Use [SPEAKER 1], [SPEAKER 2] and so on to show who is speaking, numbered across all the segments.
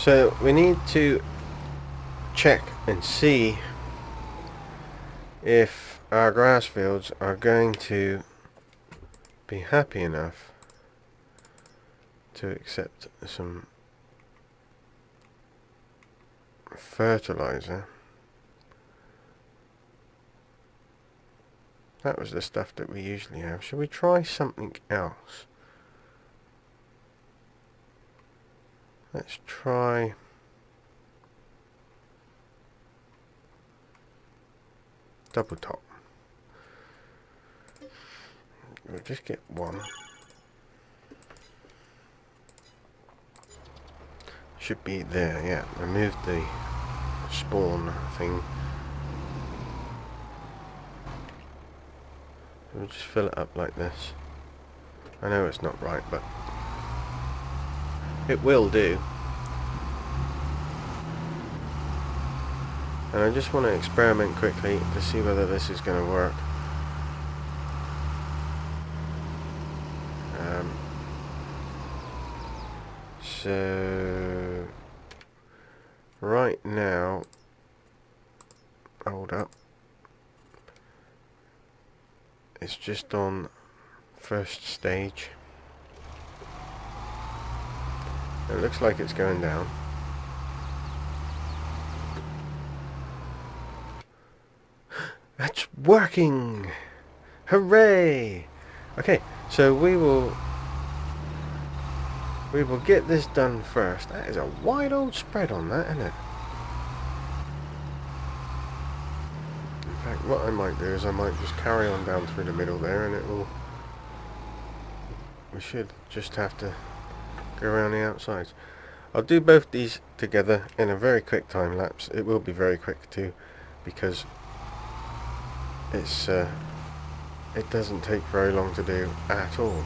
[SPEAKER 1] So we need to check and see if our grass fields are going to be happy enough to accept some fertilizer. That was the stuff that we usually have. Should we try something else? Let's try double top. We'll just get one. Should be there, yeah. Remove the spawn thing. We'll just fill it up like this. I know it's not right, but it will do. And I just want to experiment quickly to see whether this is going to work. So right now, hold up, it's just on first stage. It looks like it's going down. That's working! Hooray! Okay, so we will get this done first. That is a wide old spread on that, isn't it? In fact, what I might do is I might just carry on down through the middle there, and it will. We should just have to go around the outsides. I'll do both these together in a very quick time lapse. It will be very quick too, because it's it doesn't take very long to do at all.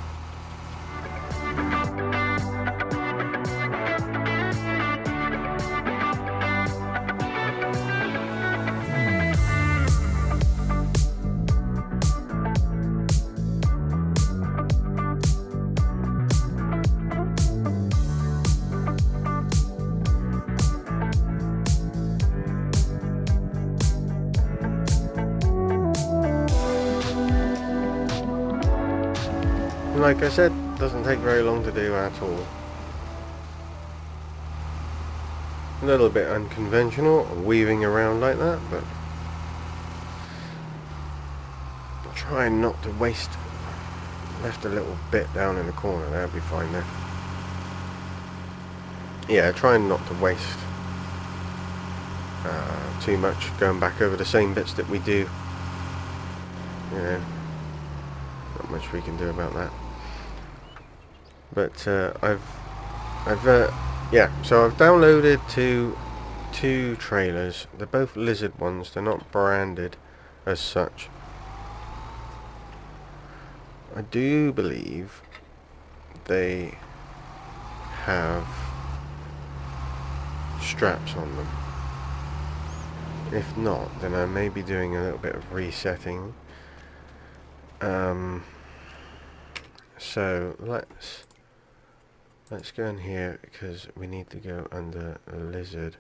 [SPEAKER 1] Like I said, doesn't take very long to do at all. A little bit unconventional, weaving around like that, but trying not to waste. Left a little bit down in the corner, that'll be fine there. Yeah, trying not to waste too much, going back over the same bits that we do. You know, not much we can do about that. But yeah, so I've downloaded two trailers. They're both lizard ones. They're not branded as such. I do believe they have straps on them. If not, then I may be doing a little bit of resetting. So let's go in here, because we need to go under a lizard.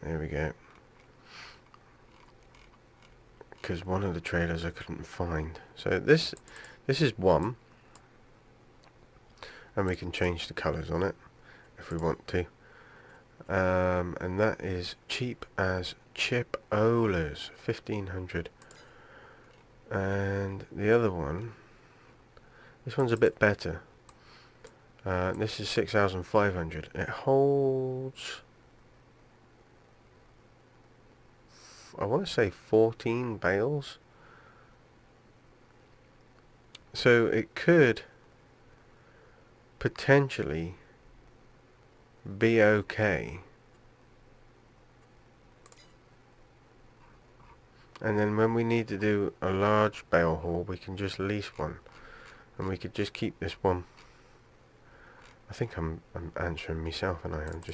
[SPEAKER 1] There we go. Because one of the trailers I couldn't find. So this is one, and we can change the colours on it if we want to. And that is cheap as chip-olas, 1500. And the other one, this one's a bit better. This is 6,500. It holds, I want to say 14 bales. So it could potentially be okay. And then when we need to do a large bale haul, we can just lease one, and we could just keep this one. I think I'm answering myself, and I'm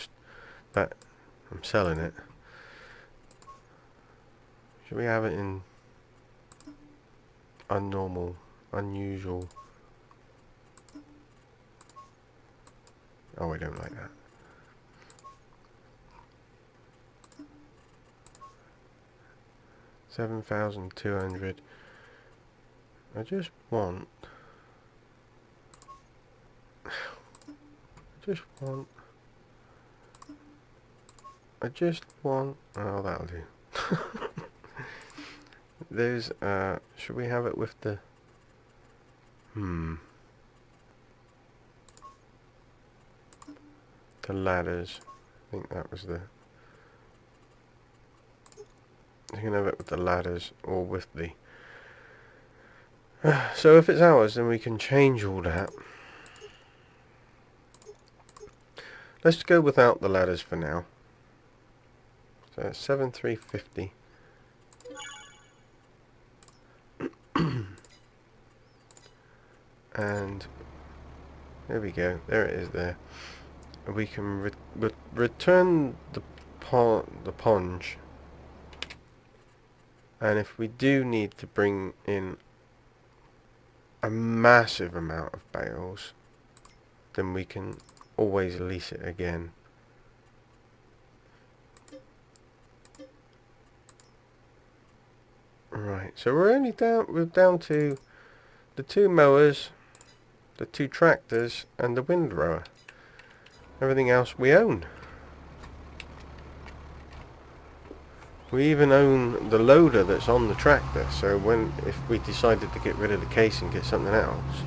[SPEAKER 1] selling it. Should we have it in unusual? Oh, I don't like that. 7,200. I just want... Oh, that'll do. There's, should we have it with the... The ladders. I think that was the... You can have it with the ladders or with the... so if it's ours, then we can change all that. Let's go without the ladders for now. So it's 7,350. And there we go. There it is there. We can return the ponge. And if we do need to bring in a massive amount of bales, then we can always lease it again. Right, so we're down to the 2 mowers, the 2 tractors, and the windrower. Everything else we own. We even own the loader that's on the tractor, so if we decided to get rid of the case and get something else,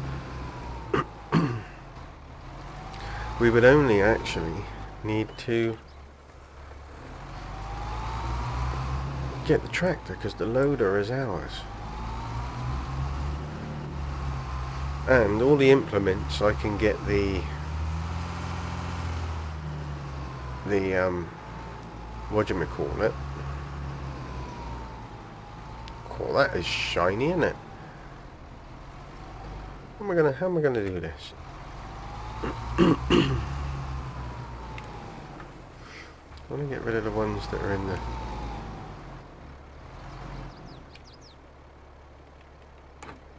[SPEAKER 1] we would only actually need to get the tractor, because the loader is ours. And all the implements, I can get the whatchamacallit. Oh, that is shiny, isn't it? How am I gonna do this? I want to get rid of the ones that are in the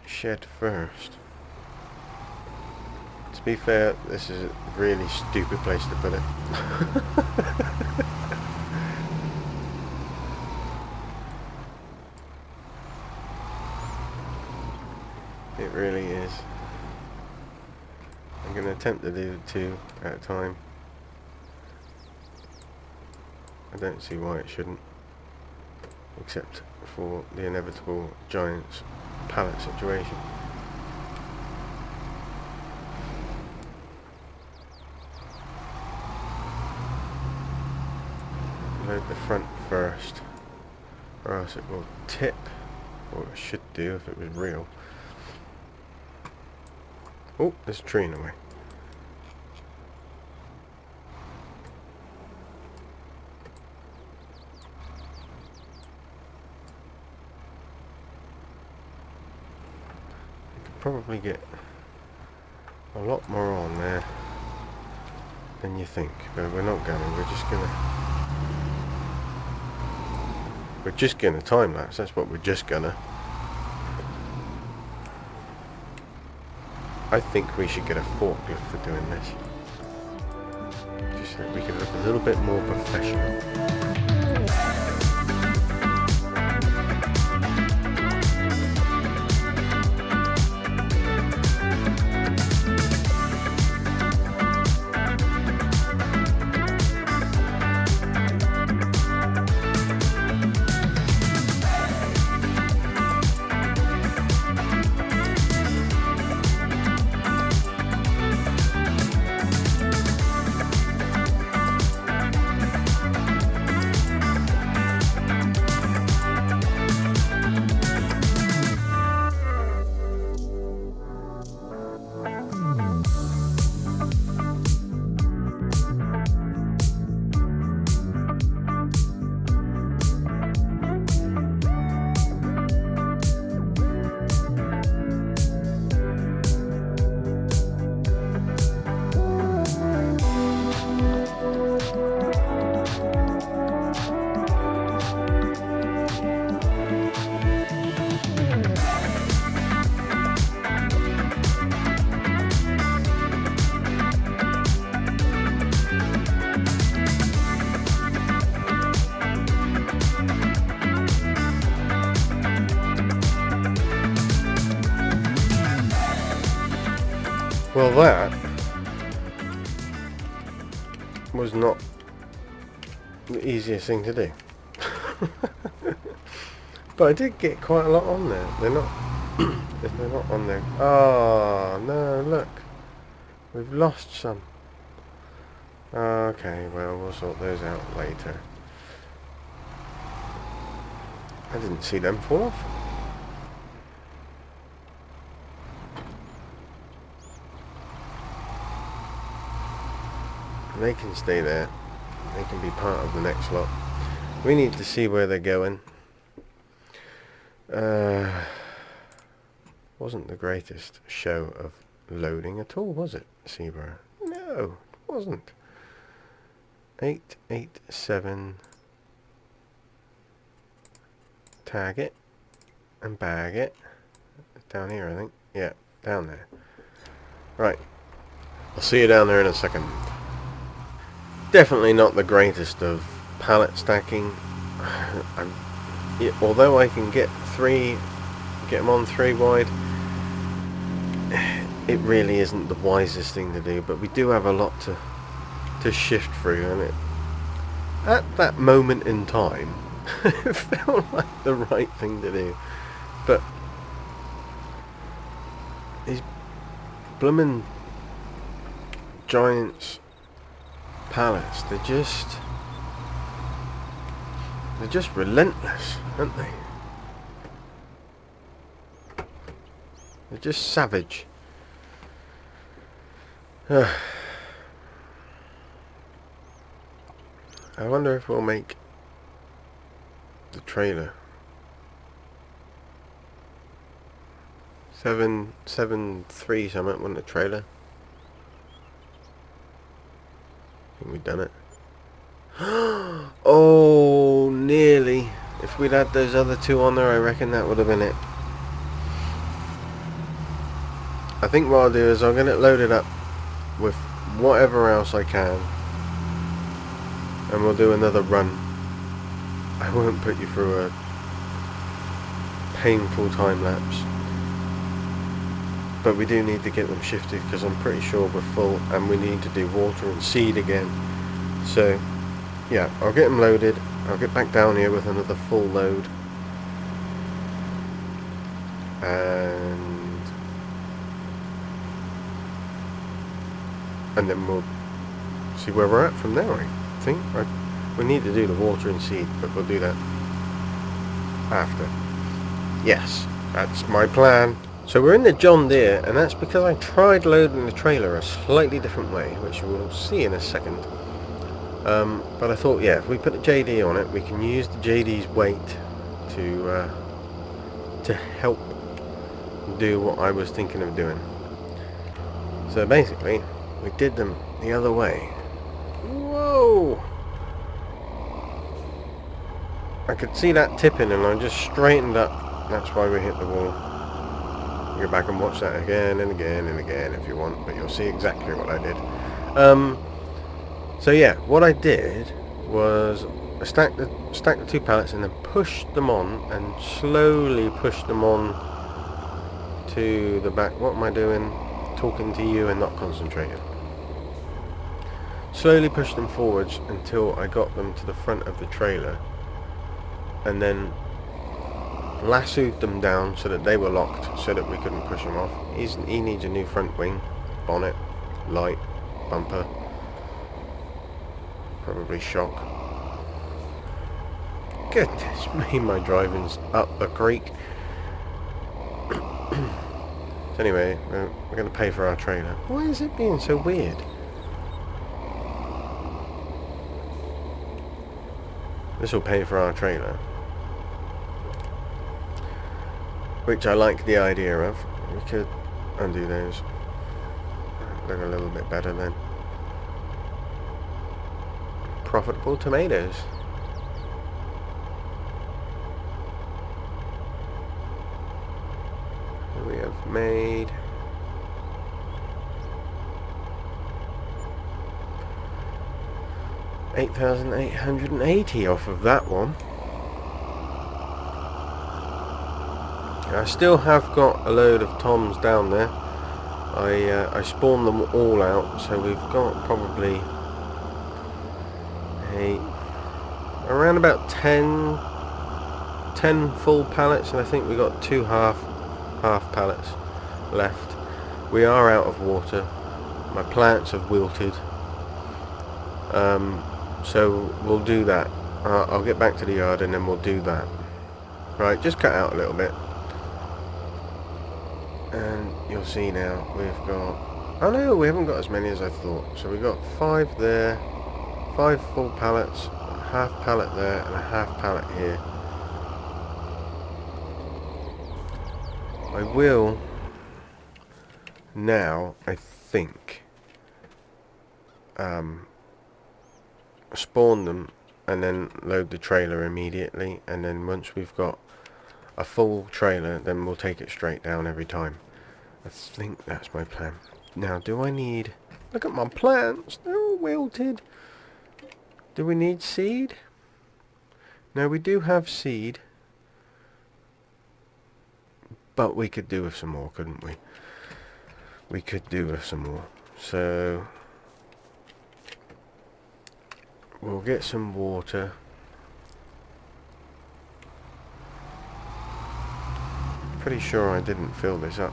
[SPEAKER 1] shed first. To be fair, this is a really stupid place to put it. It really is. I'm going to attempt to do 2 at a time. I don't see why it shouldn't, except for the inevitable giant's pallet situation. Load the front first, or else it will tip, or it should do if it was real. Oh, there's a tree in the way. You could probably get a lot more on there than you think, but we're not going. We're just gonna time lapse. That's what we're just gonna. I think we should get a forklift for doing this. Just so we can look a little bit more professional. Well, that was not the easiest thing to do. But I did get quite a lot on there. They're not they're not on there. Oh no, look. We've lost some. Okay, well, we'll sort those out later. I didn't see them fall off. They can stay there. They can be part of the next lot. We need to see where they're going. Wasn't the greatest show of loading at all, was it, CEEBUR? No, it wasn't. 887. Tag it and bag it. It's down here, I think. Yeah, down there. Right. I'll see you down there in a second. Definitely not the greatest of pallet stacking. Although I can get them on 3 wide, it really isn't the wisest thing to do. But we do have a lot to shift through, and at that moment in time, it felt like the right thing to do. But these bloomin' giants pallets, they're just relentless, aren't they? They're just savage. I wonder if we'll make the trailer 773 something, wasn't the trailer? I think we've done it. Oh, nearly. If we'd had those other 2 on there, I reckon that would have been it. I think what I'll do is I'll get it loaded up with whatever else I can, and we'll do another run. I won't put you through a painful time lapse, but we do need to get them shifted because I'm pretty sure we're full and we need to do water and seed again. So yeah, I'll get them loaded. I'll get back down here with another full load, and then we'll see where we're at from there. I think we need to do the water and seed, but we'll do that after. Yes, that's my plan. So we're in the John Deere, and that's because I tried loading the trailer a slightly different way, which we'll see in a second. But I thought, yeah, if we put a JD on it, we can use the JD's weight to help do what I was thinking of doing. So basically, we did them the other way. Whoa! I could see that tipping, and I just straightened up. That's why we hit the wall. Go back and watch that again and again and again if you want, but you'll see exactly what I did. So yeah, what I did was I stacked the 2 pallets and then pushed them on, and slowly pushed them on to the back. What am I doing? Talking to you and not concentrating. Slowly pushed them forwards until I got them to the front of the trailer, and then lassoed them down so that they were locked, so that we couldn't push them off. He needs a new front wing, bonnet, light, bumper, probably shock. Goodness me, my driving's up the creek. So anyway, we're going to pay for our trailer. Why is it being so weird? This will pay for our trailer, which I like the idea of. We could undo those. Look a little bit better then. Profitable tomatoes. We have made $8,880 off of that one. I still have got a load of toms down there. I spawned them all out, so we've got probably around about 10 full pallets, and I think we got 2 half pallets left. We are out of water. My plants have wilted, so we'll do that. I'll get back to the yard and then we'll do that. Right, just cut out a little bit, and you'll see now we've got, oh no, we haven't got as many as I thought. So we've got 5 there, 5 full pallets, a half pallet there, and a half pallet here. I will now, I think, spawn them and then load the trailer immediately, and then once we've got a full trailer, then we'll take it straight down every time. I think that's my plan. Now, do I need... Look at my plants, they're all wilted. Do we need seed? No, we do have seed, but we could do with some more, couldn't we? We could do with some more. So we'll get some water. Pretty sure I didn't fill this up.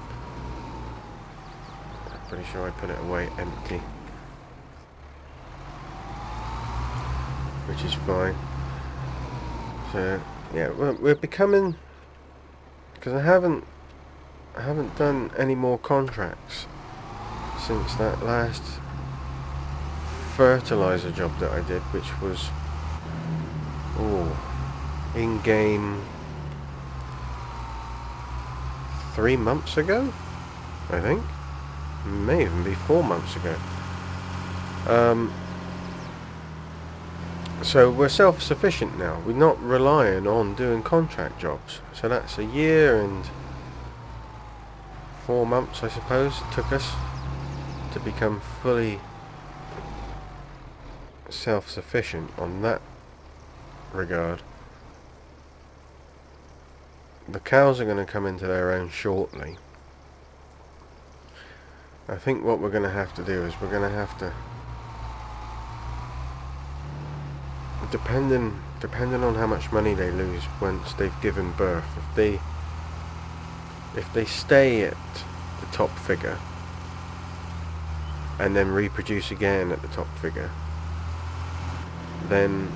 [SPEAKER 1] Pretty sure I put it away empty, which is fine. So yeah, we're becoming, because I haven't done any more contracts since that last fertilizer job that I did, which was in game 3 months ago, I think. May even be 4 months ago. So we're self-sufficient now. We're not relying on doing contract jobs. So that's a year and 4 months, I suppose, it took us to become fully self-sufficient on that regard. The cows are going to come into their own shortly. I think what we're going to have to do is we're going to have to, depending on how much money they lose once they've given birth, if they stay at the top figure and then reproduce again at the top figure, then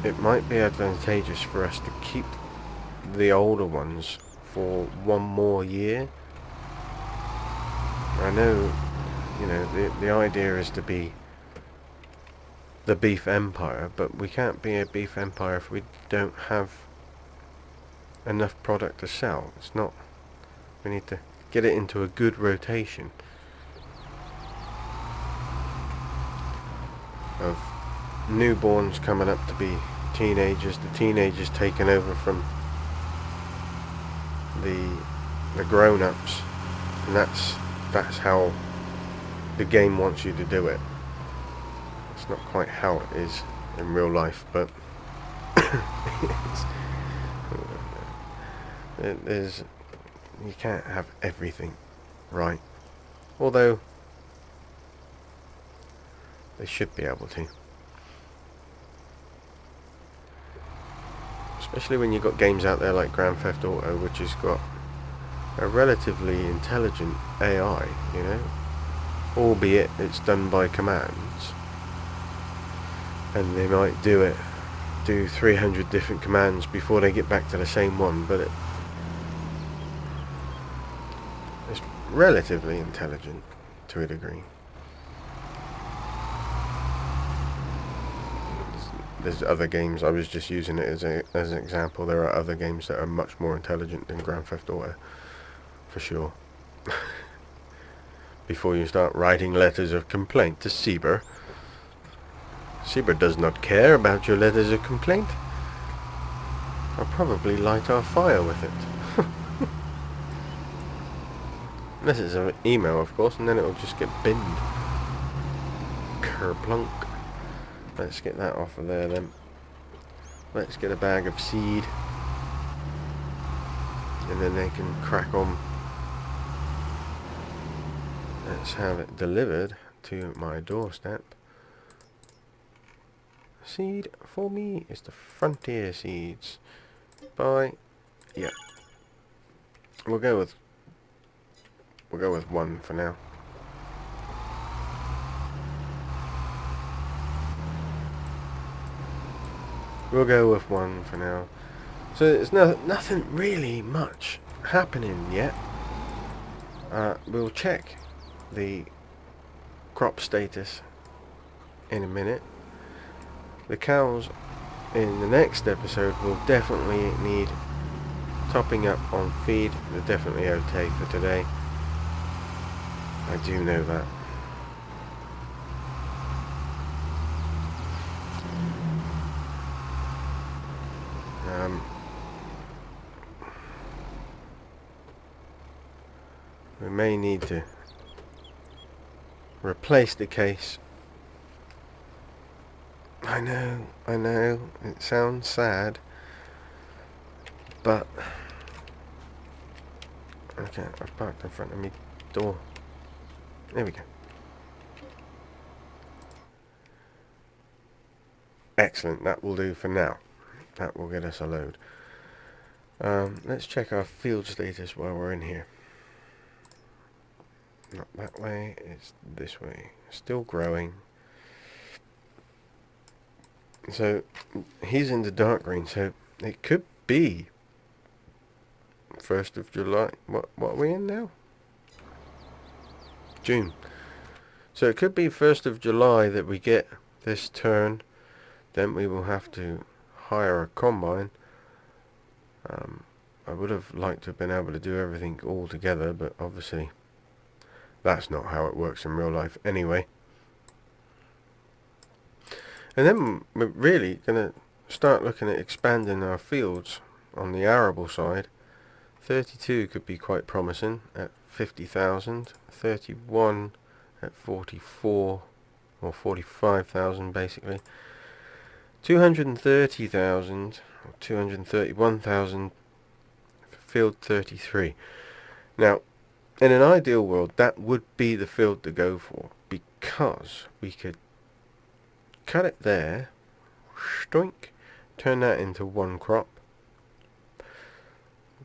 [SPEAKER 1] it might be advantageous for us to keep the older ones for 1 more year. I know, you know, the idea is to be the beef empire, but we can't be a beef empire if we don't have enough product to sell. It's not, we need to get it into a good rotation of newborns coming up to be teenagers, the teenagers taking over from the grown-ups, and that's how the game wants you to do it. It's not quite how it is in real life, but you can't have everything right, although they should be able to, especially when you've got games out there like Grand Theft Auto, which has got a relatively intelligent AI, you know, albeit it's done by commands, and they might do 300 different commands before they get back to the same one, but it's relatively intelligent to a degree. There's other games, I was just using it as an example. There are other games that are much more intelligent than Grand Theft Auto, for sure. Before you start writing letters of complaint to CEEBUR. CEEBUR does not care about your letters of complaint. I'll probably light our fire with it. Unless it's an email, of course, and then it'll just get binned. Kerplunk. Let's get that off of there then. Let's get a bag of seed, and then they can crack on let's have it delivered to my doorstep. Seed for me is the Frontier Seeds by, yeah, we'll go with one for now. We'll go with one for now. So there's nothing really much happening yet. We'll check the crop status in a minute. The cows in the next episode will definitely need topping up on feed. They're definitely okay for today. I do know that. We may need to replace the case. I know, it sounds sad, but okay, I've parked in front of me door. There we go. Excellent, that will do for now. That will get us a load. Let's check our field status while we're in here. Not that way, it's this way. Still growing. So he's in the dark green, so it could be 1st of July. What are we in now? June. So it could be 1st of July that we get this turn. Then we will have to hire a combine. I would have liked to have been able to do everything all together, but obviously that's not how it works in real life anyway. And then we're really going to start looking at expanding our fields on the arable side. 32 could be quite promising at 50,000. 31 at 44 or 45,000 basically. 230,000 or 231,000 for field 33. Now, in an ideal world, that would be the field to go for, because we could cut it there, stoink, turn that into one crop,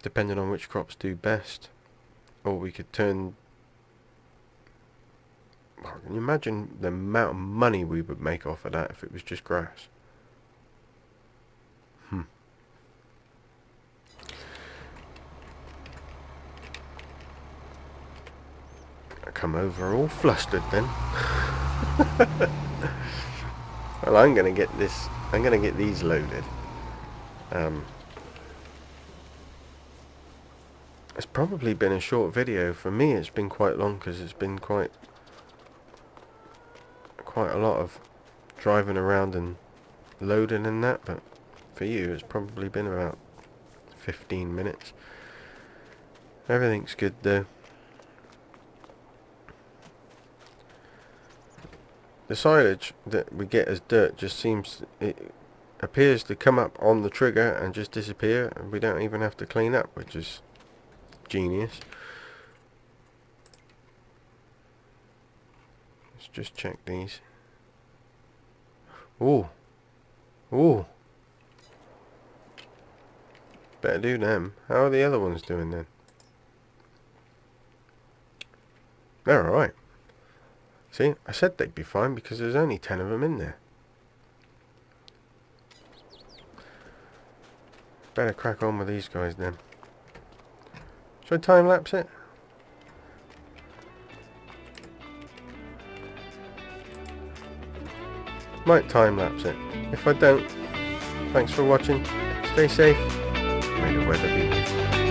[SPEAKER 1] depending on which crops do best. Or we could turn, well, can you imagine the amount of money we would make off of that if it was just grass? I come over all flustered then. Well, I'm gonna get these loaded. It's probably been a short video. For me it's been quite long because it's been quite a lot of driving around and loading and that, but for you it's probably been about 15 minutes. Everything's good though. The silage that we get as dirt just seems, it appears to come up on the trigger and just disappear, and we don't even have to clean up, which is genius. Let's just check these. Ooh. Better do them. How are the other ones doing then? They're alright. See, I said they'd be fine because there's only 10 of them in there. Better crack on with these guys then. Should I time lapse it? Might time lapse it. If I don't, thanks for watching. Stay safe. May the weather be with you.